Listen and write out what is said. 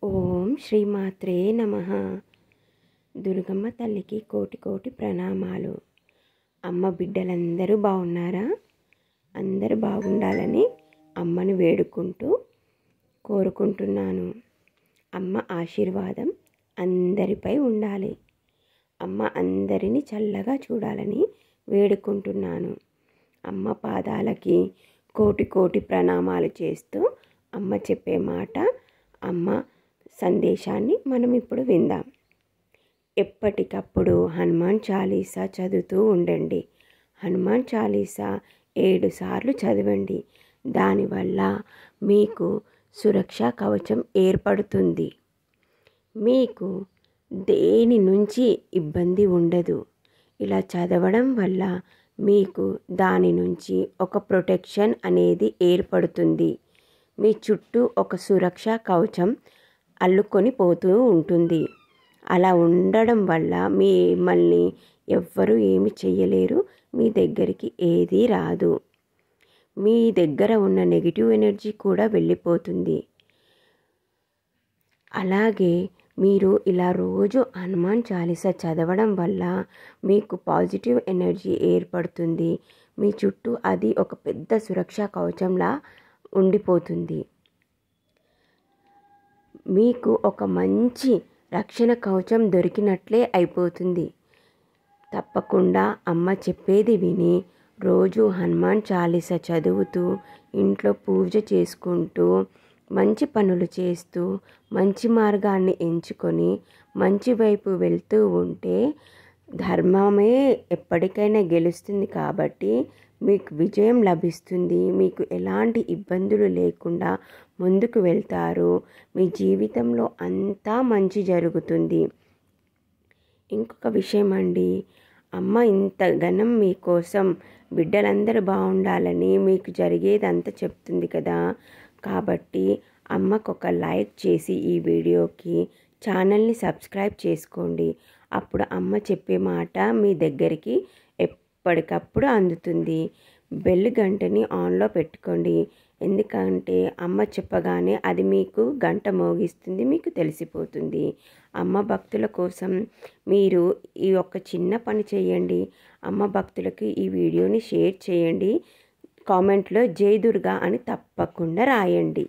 ఓం శ్రీమాత్రే నమః. దుర్గమ్మ తల్లికి కోటి కోటి ప్రణామాలు. అమ్మ బిడ్డలందరూ బాగున్నారా? అందరూ బాగుండాలని అమ్మను వేడుకుంటూ కోరుకుంటున్నాను. అమ్మ ఆశీర్వాదం అందరిపై ఉండాలి. అమ్మ అందరినీ చల్లగా చూడాలని వేడుకుంటున్నాను. అమ్మ పాదాలకి కోటి కోటి ప్రణామాలు చేస్తూ అమ్మ చెప్పే మాట, అమ్మ సందేశాన్ని మనం ఇప్పుడు విందాం. ఎప్పటికప్పుడు హనుమాన్ చాలీసా చదువుతూ ఉండండి. హనుమాన్ చాలీసా 7 సార్లు చదవండి. దానివల్ల మీకు సురక్షా కవచం ఏర్పడుతుంది. మీకు దేని నుంచి ఇబ్బంది ఉండదు. ఇలా చదవడం వల్ల మీకు దాని నుంచి ఒక ప్రొటెక్షన్ అనేది ఏర్పడుతుంది. మీ చుట్టూ ఒక సురక్షా కవచం అల్లుకొని పోతూ ఉంటుంది. అలా ఉండడం వల్ల మిమ్మల్ని ఎవ్వరూ ఏమి చెయ్యలేరు. మీ దగ్గరికి ఏదీ రాదు. మీ దగ్గర ఉన్న నెగిటివ్ ఎనర్జీ కూడా వెళ్ళిపోతుంది. అలాగే మీరు ఇలా రోజు హనుమాన్ చాలీసా చదవడం వల్ల మీకు పాజిటివ్ ఎనర్జీ ఏర్పడుతుంది. మీ చుట్టూ అది ఒక పెద్ద సురక్షా కవచంలా ఉండిపోతుంది. మీకు ఒక మంచి రక్షణ కవచం దొరికినట్లే అయిపోతుంది. తప్పకుండా అమ్మ చెప్పేది విని రోజు హనుమాన్ చాలీసా చదువుతూ, ఇంట్లో పూజ చేసుకుంటూ, మంచి పనులు చేస్తూ, మంచి మార్గాన్ని ఎంచుకొని మంచి వైపు వెళ్తూ ఉంటే ధర్మమే ఎప్పటికైనా గెలుస్తుంది. కాబట్టి మీకు విజయం లభిస్తుంది. మీకు ఎలాంటి ఇబ్బందులు లేకుండా ముందుకు వెళ్తారు. మీ జీవితంలో అంతా మంచి జరుగుతుంది. ఇంకొక విషయం అండి, అమ్మ ఇంతగానం మీకోసం బిడ్డలందరూ బాగుండాలని మీకు జరిగేదంతా చెప్తుంది కదా. కాబట్టి అమ్మకు ఒక లైక్ చేసి ఈ వీడియోకి ఛానల్ని సబ్స్క్రైబ్ చేసుకోండి. అప్పుడు అమ్మ చెప్పే మాట మీ దగ్గరికి ఎప్పటికప్పుడు అందుతుంది. బెల్ గంటని ఆన్లో పెట్టుకోండి. ఎందుకంటే అమ్మ చెప్పగానే అది మీకు గంట మోగిస్తుంది, మీకు తెలిసిపోతుంది. అమ్మ భక్తుల కోసం మీరు ఈ ఒక్క చిన్న పని చేయండి. అమ్మ భక్తులకు ఈ వీడియోని షేర్ చేయండి. కామెంట్లో జై దుర్గా అని తప్పకుండా రాయండి.